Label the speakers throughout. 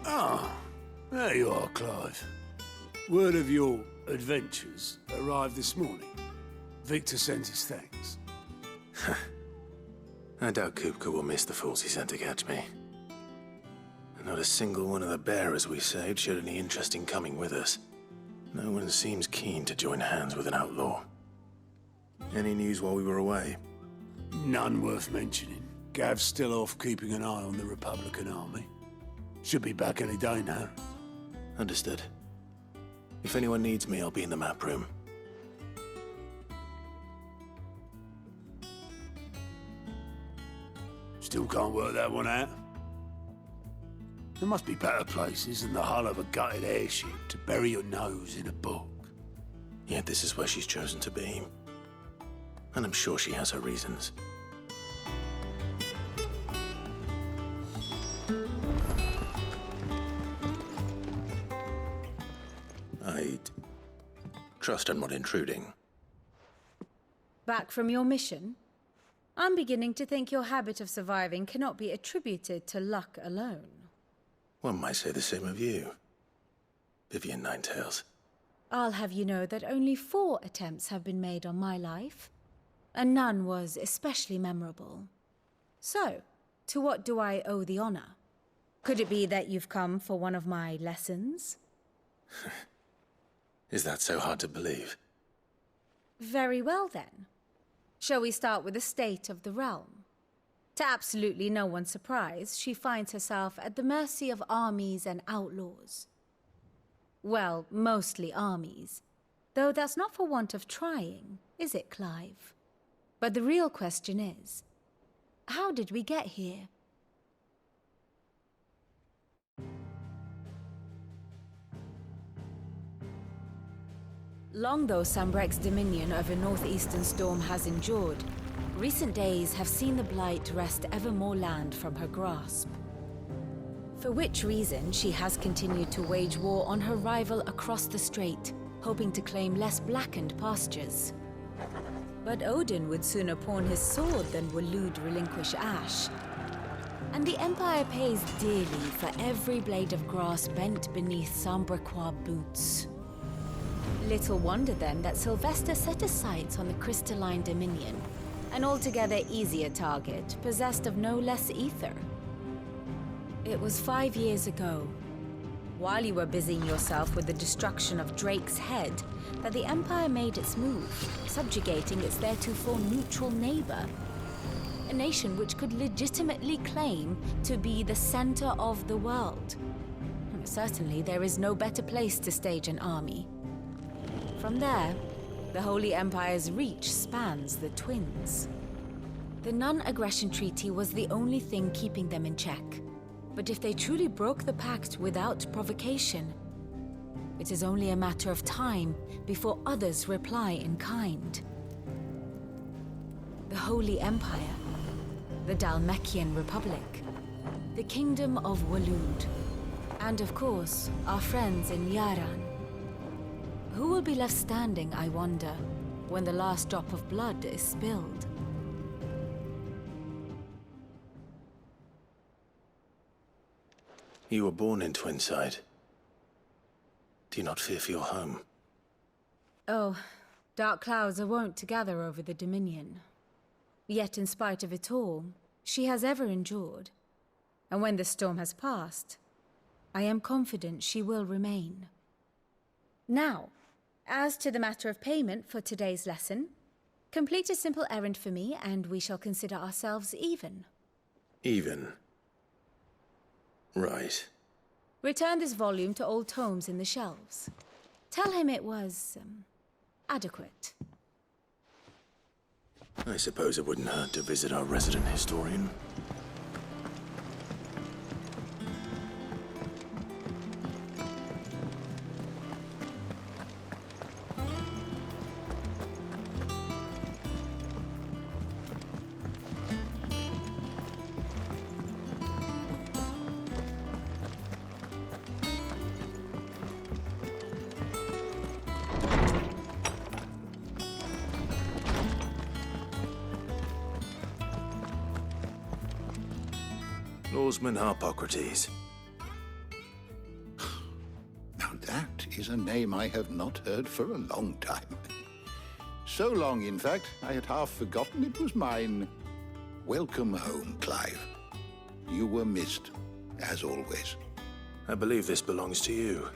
Speaker 1: Ah, there you are, Clive. Word of your adventures arrived this morning. Victor sends his thanks.
Speaker 2: I doubt Kupka will miss the fools he sent to catch me. Not a single one of the bearers we saved showed any interest in coming with us. No one seems keen to join hands with an outlaw. Any news while we were away?
Speaker 1: None worth mentioning. Gav's still off keeping an eye on the Republican army. Should be back any day now.
Speaker 2: Understood. If anyone needs me, I'll be in the map room.
Speaker 1: Still can't work that one out. There must be better places than the hull of a gutted airship to bury your nose in a book.
Speaker 2: Yet this is where she's chosen to be. And I'm sure she has her reasons. I trust I'm not intruding.
Speaker 3: Back from your mission? I'm beginning to think your habit of surviving cannot be attributed to luck alone.
Speaker 2: One might say the same of you, Vivian Ninetails.
Speaker 3: I'll have you know that only 4 attempts have been made on my life, and none was especially memorable. So, to what do I owe the honor? Could it be that you've come for one of my lessons?
Speaker 2: Is that so hard to believe?
Speaker 3: Very well then. Shall we start with the state of the realm? To absolutely no one's surprise, she finds herself at the mercy of armies and outlaws. Well, mostly armies. Though that's not for want of trying, is it, Clive? But the real question is, how did we get here? Long though Sambrek's dominion over northeastern Storm has endured, recent days have seen the Blight wrest ever more land from her grasp. For which reason, she has continued to wage war on her rival across the strait, hoping to claim less blackened pastures. But Odin would sooner pawn his sword than Waloed relinquish Ash. And the Empire pays dearly for every blade of grass bent beneath Sambrequois boots. Little wonder then that Sylvester set his sights on the crystalline dominion, an altogether easier target, possessed of no less ether. It was 5 years ago, while you were busying yourself with the destruction of Drake's head, that the Empire made its move, subjugating its theretofore neutral neighbor. A nation which could legitimately claim to be the center of the world. Certainly, there is no better place to stage an army. From there, the Holy Empire's reach spans the Twins. The non-aggression treaty was the only thing keeping them in check. But if they truly broke the pact without provocation, it is only a matter of time before others reply in kind. The Holy Empire, the Dhalmekian Republic, the Kingdom of Waloed, and of course, our friends in Yaran. Who will be left standing, I wonder, when the last drop of blood is spilled?
Speaker 2: You were born in Twinside. Do you not fear for your home?
Speaker 3: Oh, dark clouds are wont to gather over the Dominion. Yet in spite of it all, she has ever endured. And when the storm has passed, I am confident she will remain. Now, as to the matter of payment for today's lesson, complete a simple errand for me and we shall consider ourselves even.
Speaker 2: Even? Right.
Speaker 3: Return this volume to old tomes in the shelves. Tell him it was, adequate.
Speaker 2: I suppose it wouldn't hurt to visit our resident historian. Lawsman Harpocrates.
Speaker 4: is a name I have not heard for a long time. So long, in fact, I had half forgotten it was mine. Welcome home, Clive. You were missed, as always.
Speaker 2: I believe this belongs to you.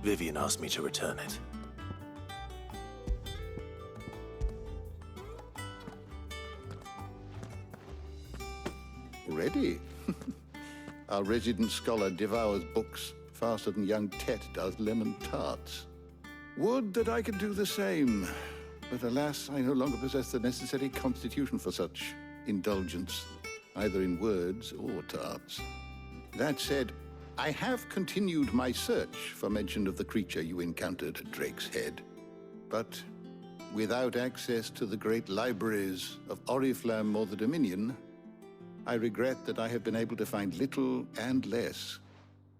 Speaker 2: Vivian asked me to return it.
Speaker 4: Ready? Our resident scholar devours books faster than young Tet does lemon tarts. Would that I could do the same. But alas, I no longer possess the necessary constitution for such indulgence, either in words or tarts. That said, I have continued my search for mention of the creature you encountered at Drake's Head. But without access to the great libraries of Oriflamme or the Dominion, I regret that I have been able to find little and less.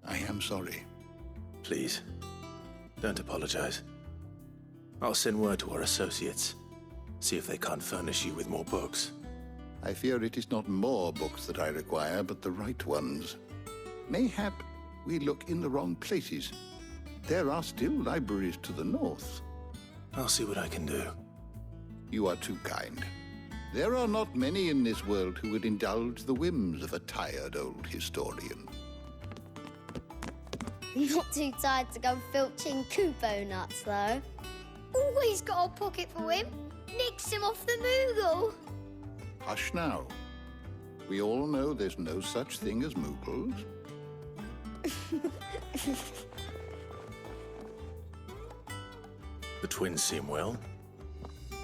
Speaker 4: I am sorry.
Speaker 2: Please, don't apologize. I'll send word to our associates. See if they can't furnish you with more books.
Speaker 4: I fear it is not more books that I require, but the right ones. Mayhap we look in the wrong places. There are still libraries to the north.
Speaker 2: I'll see what I can do.
Speaker 4: You are too kind. There are not many in this world who would indulge the whims of a tired old historian.
Speaker 5: Not too tired to go filching Kupo nuts, though. Always got a pocket for him. Nicks him off the Moogle.
Speaker 4: Hush now. We all know there's no such thing as Moogles.
Speaker 2: The twins seem well.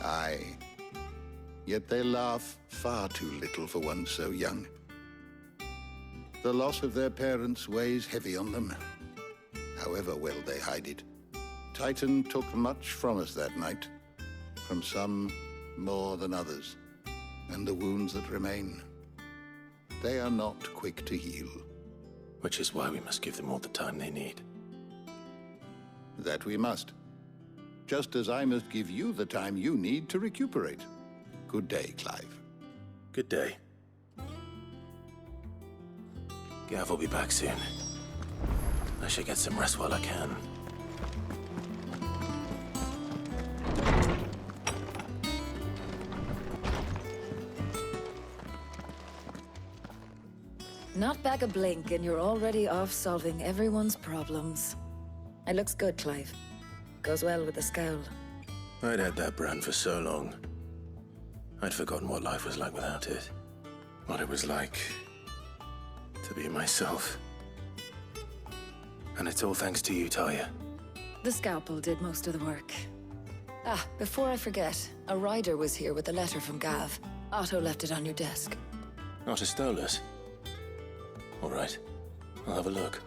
Speaker 4: Aye. Yet they laugh far too little for one so young. The loss of their parents weighs heavy on them, however well they hide it. Titan took much from us that night, from some more than others, and the wounds that remain, they are not quick to heal.
Speaker 2: Which is why we must give them all the time they need.
Speaker 4: That we must. Just as I must give you the time you need to recuperate. Good day, Clive.
Speaker 2: Good day. Gav will be back soon. I should get some rest while I can.
Speaker 6: Not back a blink and you're already off solving everyone's problems. It looks good, Clive. Goes well with the scowl.
Speaker 2: I'd had that brand for so long. I'd forgotten what life was like without it. What it was like to be myself. And it's all thanks to you, Talia.
Speaker 6: The scalpel did most of the work. Ah, before I forget, a rider was here with a letter from Gav. Otto left it on your desk.
Speaker 2: Not a Stolas. All right, I'll have a look.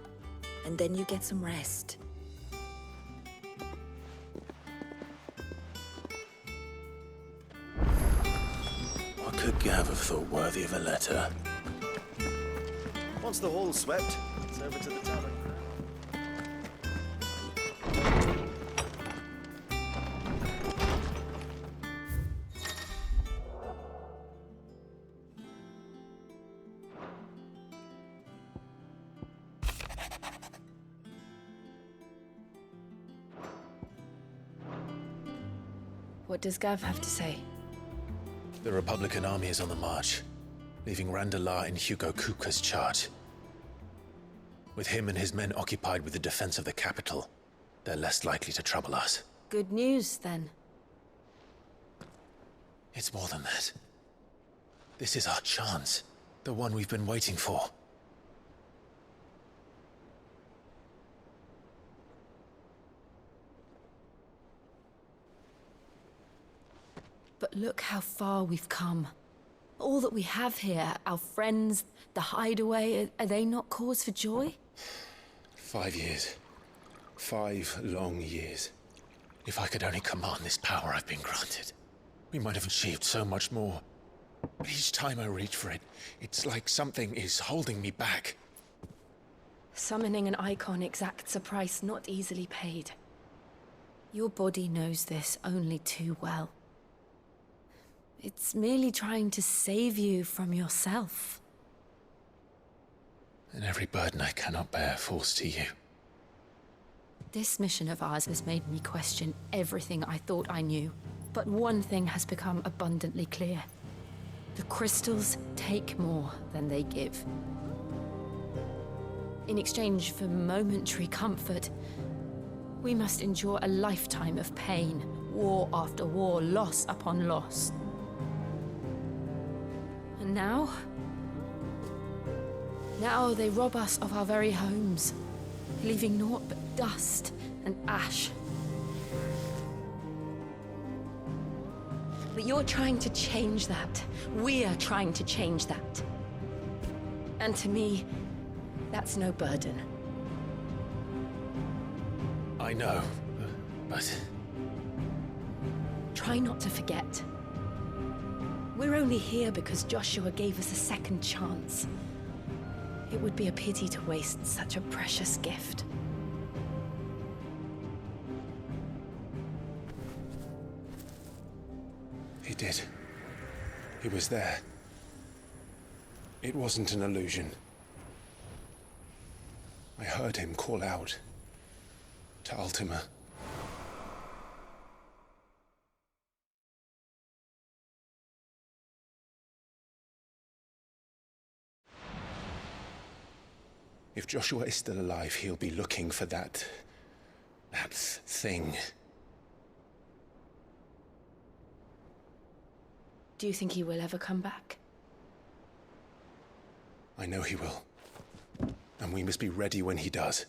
Speaker 6: And then you get some rest.
Speaker 2: What could Gav have thought worthy of a letter?
Speaker 7: Once the hall's swept, it's over to the tavern.
Speaker 3: What does Gav have to say?
Speaker 2: The Republican army is on the march, leaving Randalar in Hugo Kupka's charge. With him and his men occupied with the defense of the capital, they're less likely to trouble us.
Speaker 3: Good news, then.
Speaker 2: It's more than that. This is our chance, the one we've been waiting for.
Speaker 3: But look how far we've come. All that we have here, our friends, the hideaway, are they not cause for joy?
Speaker 2: 5 years. 5 long years. If I could only command this power I've been granted, we might have achieved so much more. But each time I reach for it, it's like something is holding me back.
Speaker 3: Summoning an icon exacts a price not easily paid. Your body knows this only too well. It's merely trying to save you from yourself.
Speaker 2: And every burden I cannot bear falls to you.
Speaker 8: This mission of ours has made me question everything I thought I knew. But one thing has become abundantly clear. The crystals take more than they give. In exchange for momentary comfort, we must endure a lifetime of pain, war after war, loss upon loss. And now they rob us of our very homes, leaving naught but dust and ash. But you're trying to change that. We're trying to change that. And to me, that's no burden.
Speaker 2: I know, but...
Speaker 8: Try not to forget. We're only here because Joshua gave us a second chance. It would be a pity to waste such a precious gift.
Speaker 2: He did. He was there. It wasn't an illusion. I heard him call out to Ultima. If Joshua is still alive, he'll be looking for that thing.
Speaker 8: Do you think he will ever come back?
Speaker 2: I know he will. And we must be ready when he does.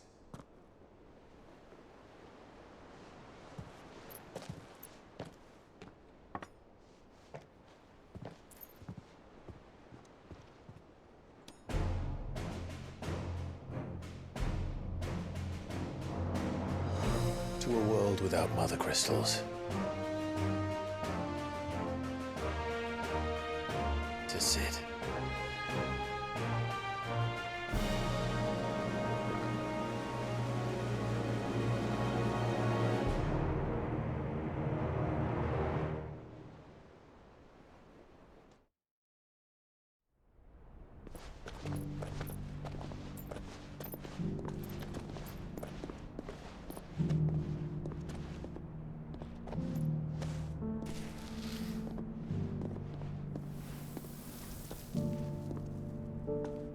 Speaker 2: To a world without mother crystals. To Sid.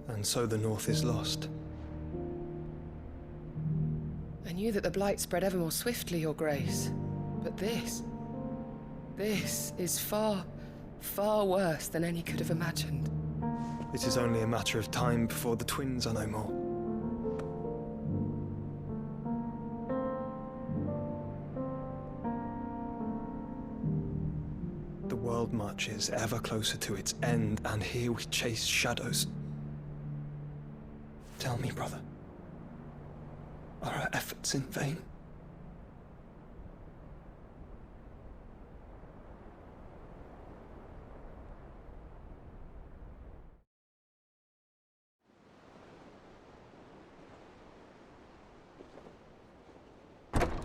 Speaker 9: And so the North is lost.
Speaker 10: I knew that the Blight spread ever more swiftly, Your Grace. But this is far, far worse than any could have imagined.
Speaker 9: It is only a matter of time before the twins are no more. The world marches ever closer to its end, and here we chase shadows. Tell me, brother, are our efforts in vain?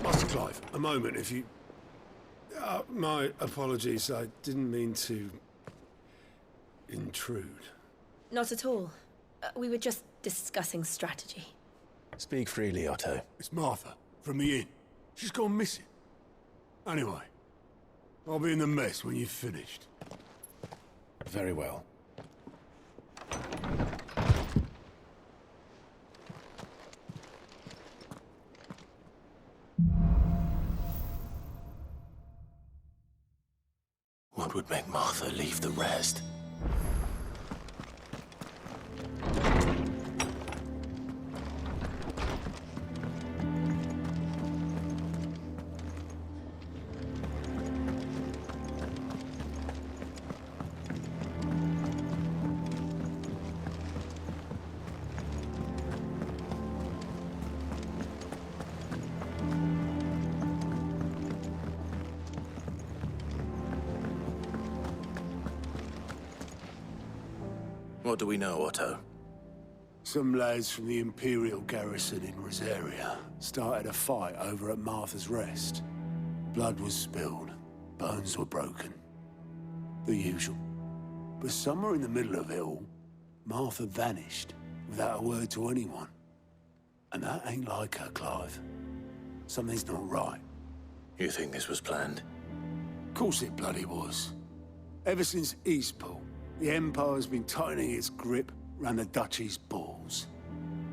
Speaker 1: Master Clive, a moment, if you... my apologies, I didn't mean to... intrude.
Speaker 8: Not at all. We were just discussing strategy.
Speaker 2: Speak freely, Otto.
Speaker 1: It's Martha, from the inn. She's gone missing. Anyway, I'll be in the mess when you've finished.
Speaker 2: Very well. What would make Martha leave the rest? What do we know, Otto?
Speaker 1: Some lads from the Imperial garrison in Rosaria started a fight over at Martha's Rest. Blood was spilled, bones were broken. The usual. But somewhere in the middle of it all, Martha vanished without a word to anyone. And that ain't like her, Clive. Something's not right.
Speaker 2: You think this was planned?
Speaker 1: Of course it bloody was. Ever since Eastpool, the Empire's been tightening its grip round the Duchy's balls.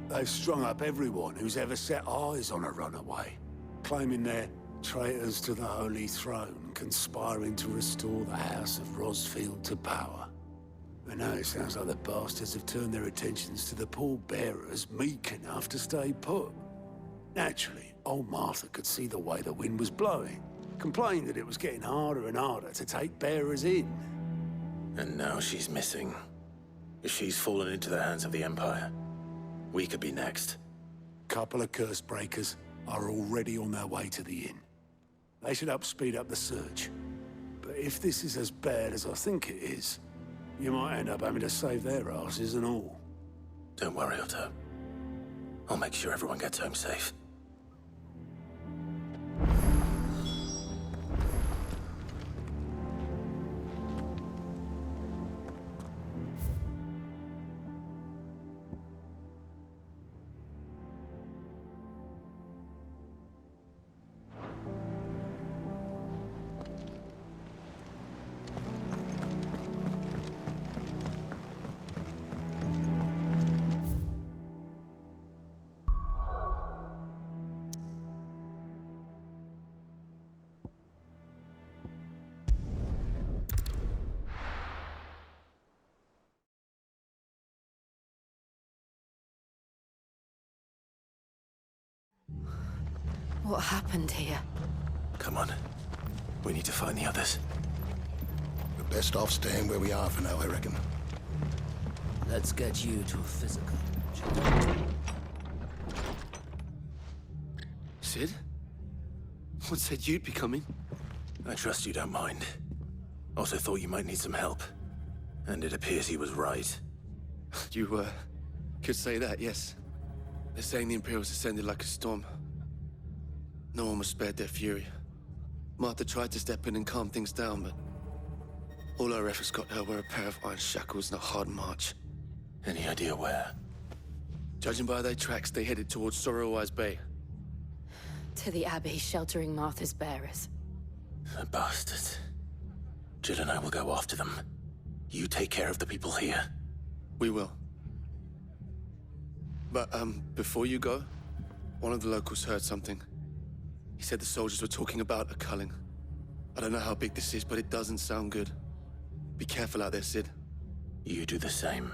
Speaker 1: They've strung up everyone who's ever set eyes on a runaway, claiming they're traitors to the Holy Throne, conspiring to restore the House of Rosfield to power. And now it sounds like the bastards have turned their attentions to the pallbearers meek enough to stay put. Naturally, old Martha could see the way the wind was blowing, complained that it was getting harder and harder to take bearers in.
Speaker 2: And now she's missing. If she's fallen into the hands of the Empire, we could be next.
Speaker 1: Couple of curse breakers are already on their way to the inn. They should speed up the search. But if this is as bad as I think it is, you might end up having to save their asses and all.
Speaker 2: Don't worry, Otto. I'll make sure everyone gets home safe.
Speaker 8: What happened here?
Speaker 2: Come on. We need to find the others.
Speaker 4: We're best off staying where we are for now, I reckon.
Speaker 11: Let's get you to a physical.
Speaker 7: Sid? What said you'd be coming?
Speaker 2: I trust you don't mind. Also thought you might need some help. And it appears he was right.
Speaker 7: You, could say that, yes. They're saying the Imperials ascended like a storm. No one was spared their fury. Martha tried to step in and calm things down, but all our efforts got her were a pair of iron shackles and a hard march.
Speaker 2: Any idea where?
Speaker 7: Judging by their tracks, they headed towards Sorrowwise Bay.
Speaker 8: To the Abbey sheltering Martha's bearers.
Speaker 2: The bastards. Jill and I will go after them. You take care of the people here.
Speaker 7: We will. But, before you go, one of the locals heard something. He said the soldiers were talking about a culling. I don't know how big this is, but it doesn't sound good. Be careful out there, Sid.
Speaker 2: You do the same.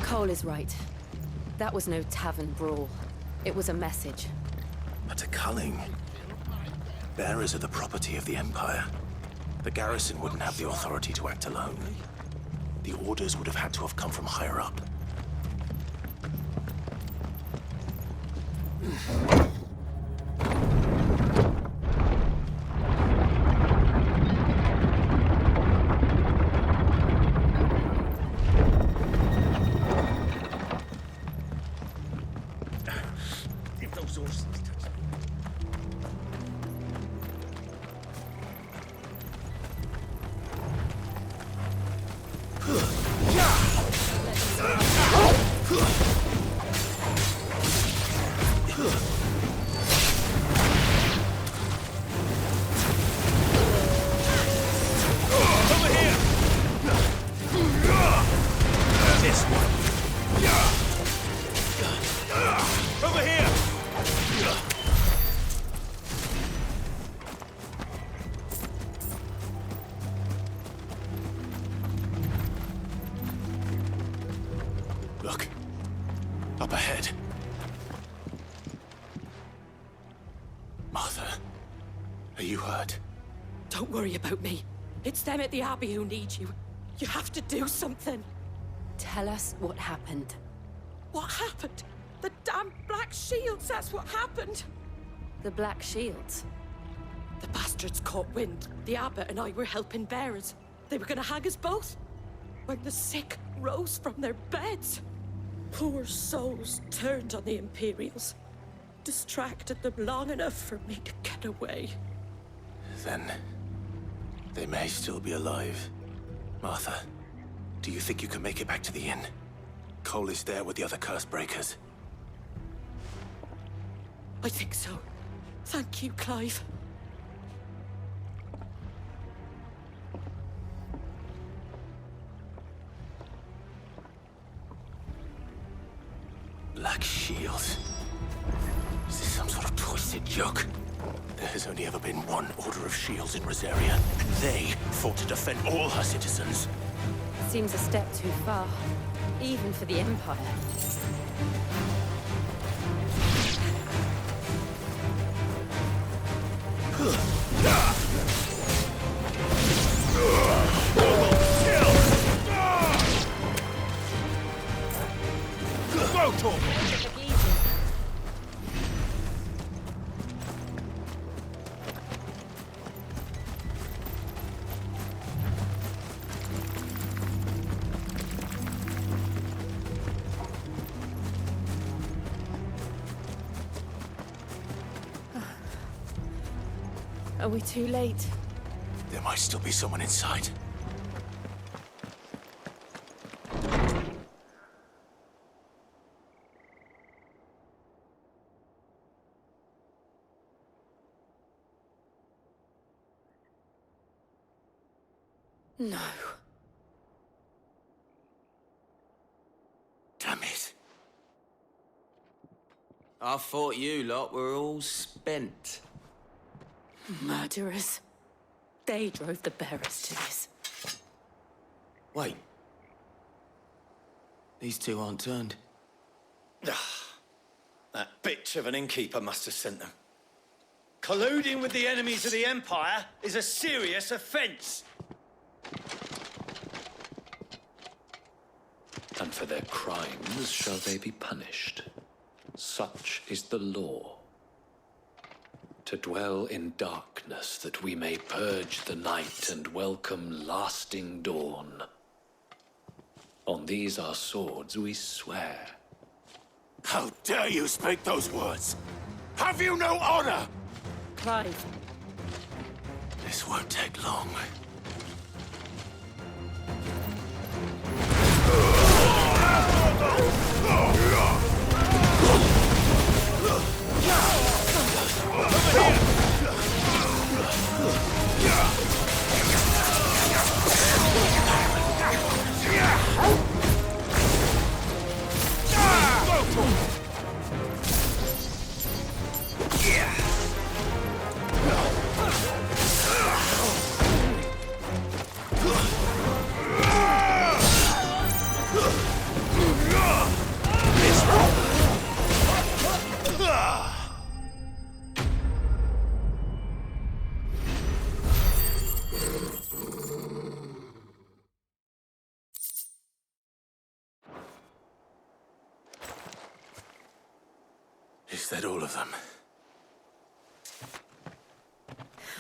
Speaker 8: Cole is right. That was no tavern brawl. It was a message.
Speaker 2: But a culling. Bearers are the property of the Empire. The garrison wouldn't have the authority to act alone. The orders would have had to have come from higher up.
Speaker 7: If those horses touch.
Speaker 2: Look. Up ahead. Martha, are you hurt?
Speaker 12: Don't worry about me. It's them at the Abbey who need you. You have to do something.
Speaker 8: Tell us what happened.
Speaker 12: What happened? The damn Black Shields, that's what happened.
Speaker 8: The Black Shields?
Speaker 12: The bastards caught wind. The Abbot and I were helping bearers. They were gonna hang us both. When the sick rose from their beds. Poor souls turned on the Imperials. Distracted them long enough for me to get away.
Speaker 2: Then, They may still be alive. Martha, do you think you can make it back to the inn? Cole is there with the other curse breakers.
Speaker 12: I think so. Thank you, Clive.
Speaker 2: Black shields. Is this some sort of twisted joke? There has only ever been one Order of Shields in Rosaria, and they fought to defend all her citizens.
Speaker 8: Seems a step too far, even for the Empire. Are we too late?
Speaker 2: There might still be someone inside.
Speaker 8: No.
Speaker 2: Damn it.
Speaker 11: I thought you lot were all spent.
Speaker 12: Murderers. They drove the bearers to this.
Speaker 11: Wait. These two aren't turned.
Speaker 13: That bitch of an innkeeper must have sent them. Colluding with the enemies of the Empire is a serious offense.
Speaker 14: And for their crimes shall they be punished. Such is the law. To dwell in darkness that we may purge the night and welcome lasting dawn. On these our swords we swear.
Speaker 2: How dare you speak those words? Have you no honor?
Speaker 12: Clive.
Speaker 2: This won't take long. Is that all of them?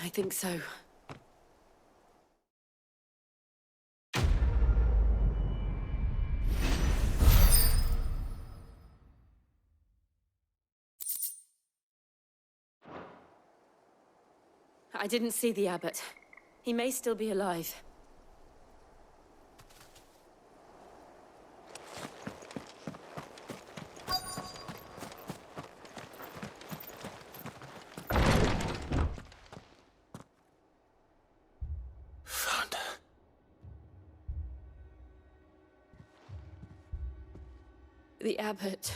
Speaker 12: I think so. I didn't see the abbot. He may still be alive. The abbot.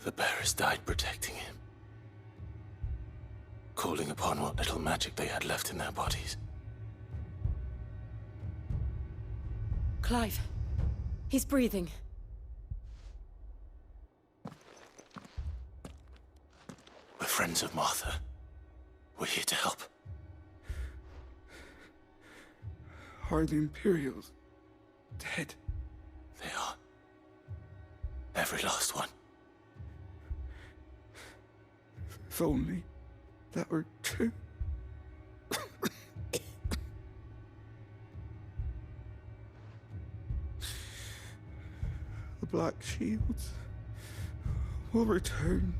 Speaker 2: The bearers died protecting him. Calling upon what little magic they had left in their bodies.
Speaker 12: Clive. He's breathing.
Speaker 2: We're friends of Martha. We're here to help.
Speaker 1: Are the Imperials dead?
Speaker 2: They are. Every last one.
Speaker 1: If only that were true.
Speaker 15: Black Shields will return.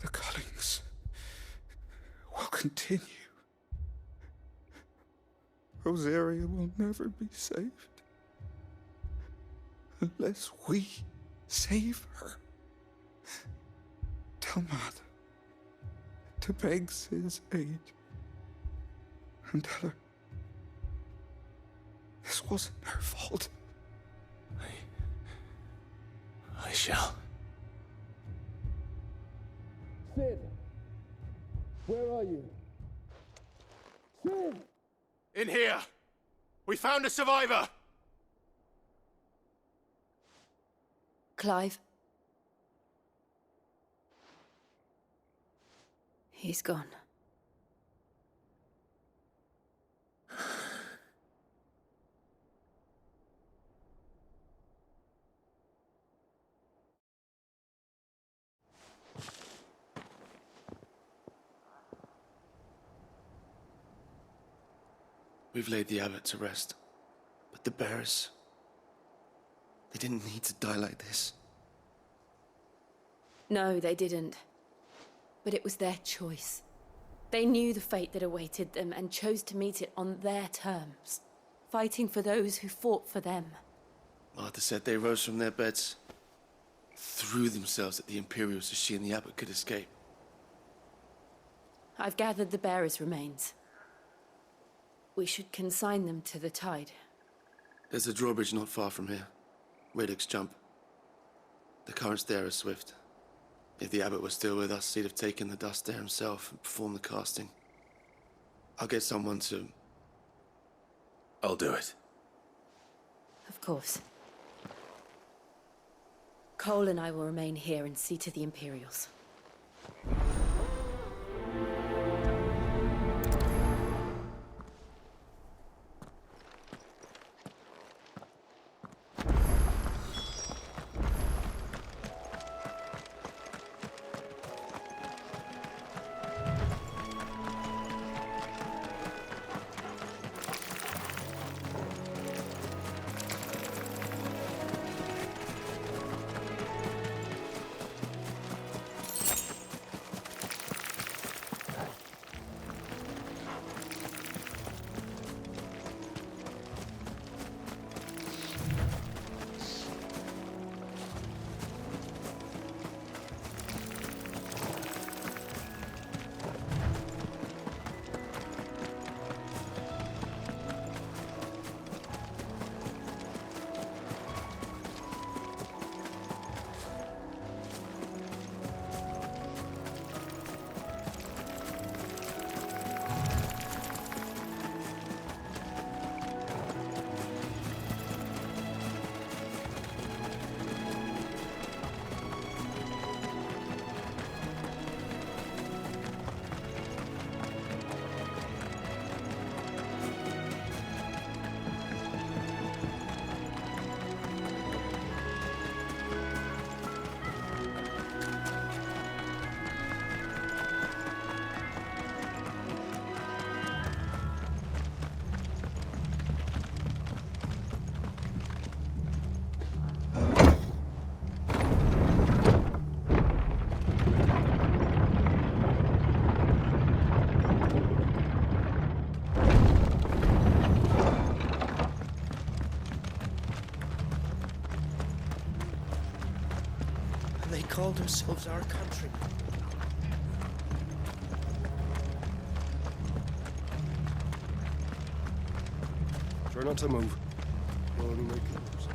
Speaker 15: The cullings will continue. Rosaria will never be saved unless we save her. Tell Matt to beg his aid and tell her this wasn't her fault.
Speaker 2: I shall.
Speaker 16: Sid! Where are you? Sid!
Speaker 17: In here! We found a survivor!
Speaker 8: Clive. He's gone.
Speaker 7: We've laid the abbot to rest. But the bearers... they didn't need to die like this.
Speaker 8: No, they didn't. But it was their choice. They knew the fate that awaited them and chose to meet it on their terms, fighting for those who fought for them.
Speaker 7: Martha said they rose from their beds, threw themselves at the Imperials so she and the abbot could escape.
Speaker 8: I've gathered the bearers' remains. We should consign them to the tide.
Speaker 7: There's a drawbridge not far from here. Radix Jump. The currents there are swift. If the abbot was still with us, he'd have taken the dust there himself and performed the casting. I'll get someone to...
Speaker 2: I'll do it.
Speaker 8: Of course. Cole and I will remain here and see to the Imperials.
Speaker 11: They called themselves our country.
Speaker 16: Try not to move. We'll only make it worse.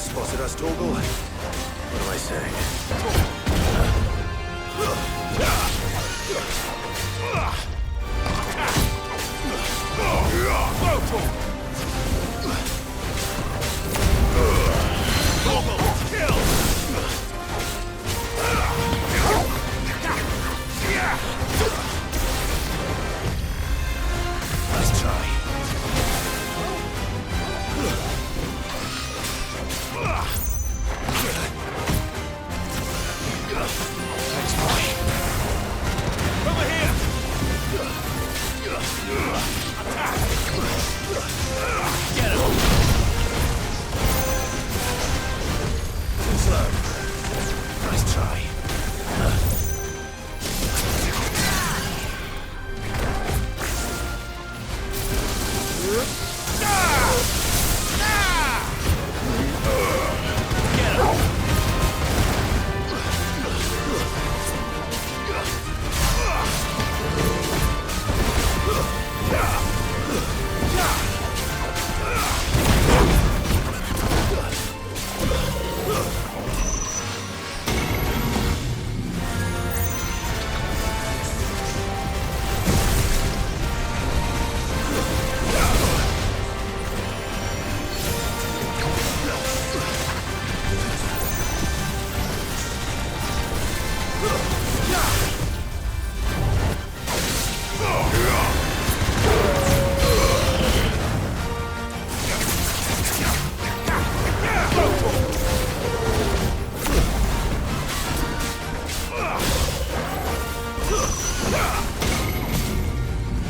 Speaker 2: spotted us, Torgal. What am I saying? Nice try. Thanks, boy. Over here! Attack! Get him! Too slow. Nice try.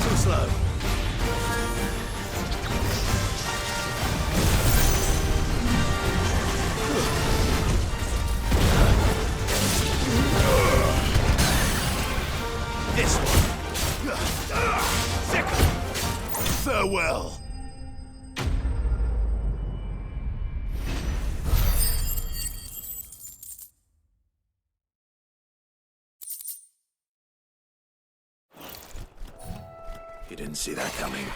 Speaker 2: Too slow. This one. Second. Farewell. You didn't see that coming.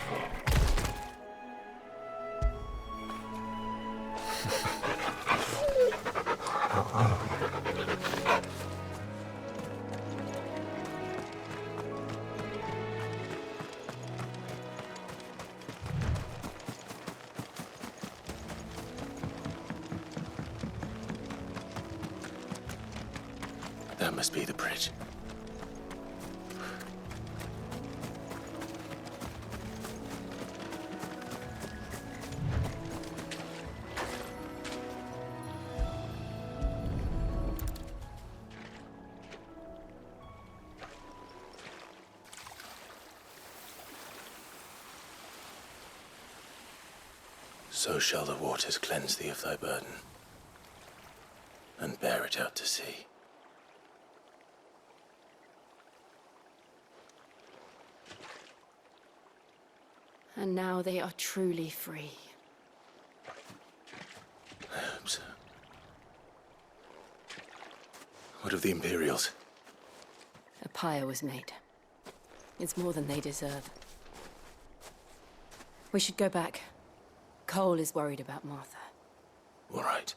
Speaker 2: That must be the bridge. So shall the waters cleanse thee of thy burden, and bear it out to sea.
Speaker 8: And now they are truly free.
Speaker 2: I hope so. What of the Imperials?
Speaker 8: A pyre was made. It's more than they deserve. We should go back. Cole is worried about Martha.
Speaker 2: All right.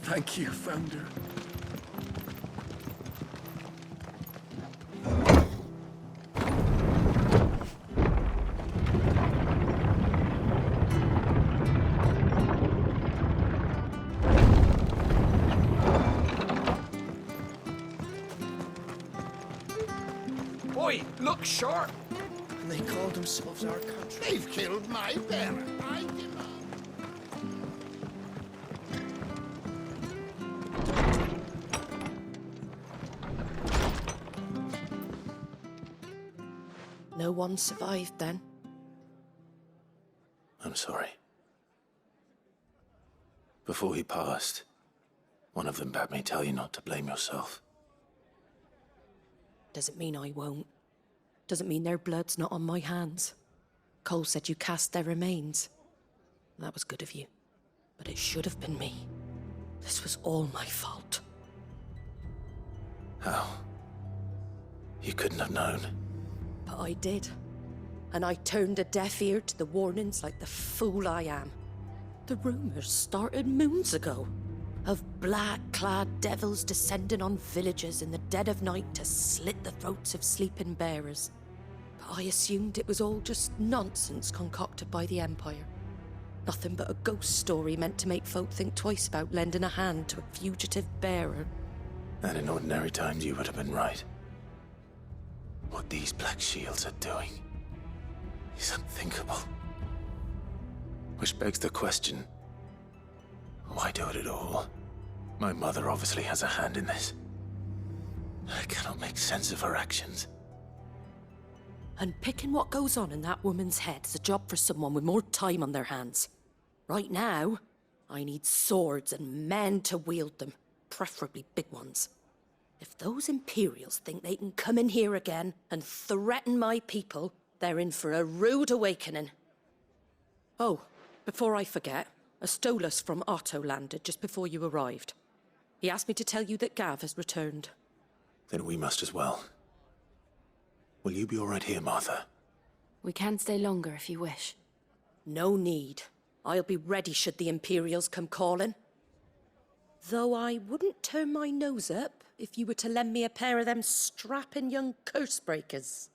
Speaker 1: Thank you, Founder.
Speaker 18: Boy, look sharp! And they called themselves our country.
Speaker 4: They've killed my bearer. I demand.
Speaker 12: No one survived then.
Speaker 2: I'm sorry. Before he passed, one of them bade me tell you not to blame yourself.
Speaker 12: Doesn't mean I won't. Doesn't mean their blood's not on my hands. Cole said you cast their remains. That was good of you. But it should have been me. This was all my fault.
Speaker 2: How? You couldn't have known.
Speaker 12: But I did. And I turned a deaf ear to the warnings like the fool I am. The rumors started moons ago. Of black-clad devils descending on villages in the dead of night to slit the throats of sleeping bearers. But I assumed it was all just nonsense concocted by the Empire. Nothing but a ghost story meant to make folk think twice about lending a hand to a fugitive bearer.
Speaker 2: And in ordinary times you would have been right. What these Black Shields are doing is unthinkable. Which begs the question, why do it at all? My mother obviously has a hand in this. I cannot make sense of her actions.
Speaker 12: And picking what goes on in that woman's head is a job for someone with more time on their hands. Right now, I need swords and men to wield them, preferably big ones. If those Imperials think they can come in here again and threaten my people, they're in for a rude awakening. Oh, before I forget, a Stolas from Otto landed just before you arrived. He asked me to tell you that Gav has returned.
Speaker 2: Then we must as well. Will you be all right here, Martha?
Speaker 8: We can stay longer if you wish.
Speaker 12: No need. I'll be ready should the Imperials come calling. Though I wouldn't turn my nose up if you were to lend me a pair of them strapping young curse breakers.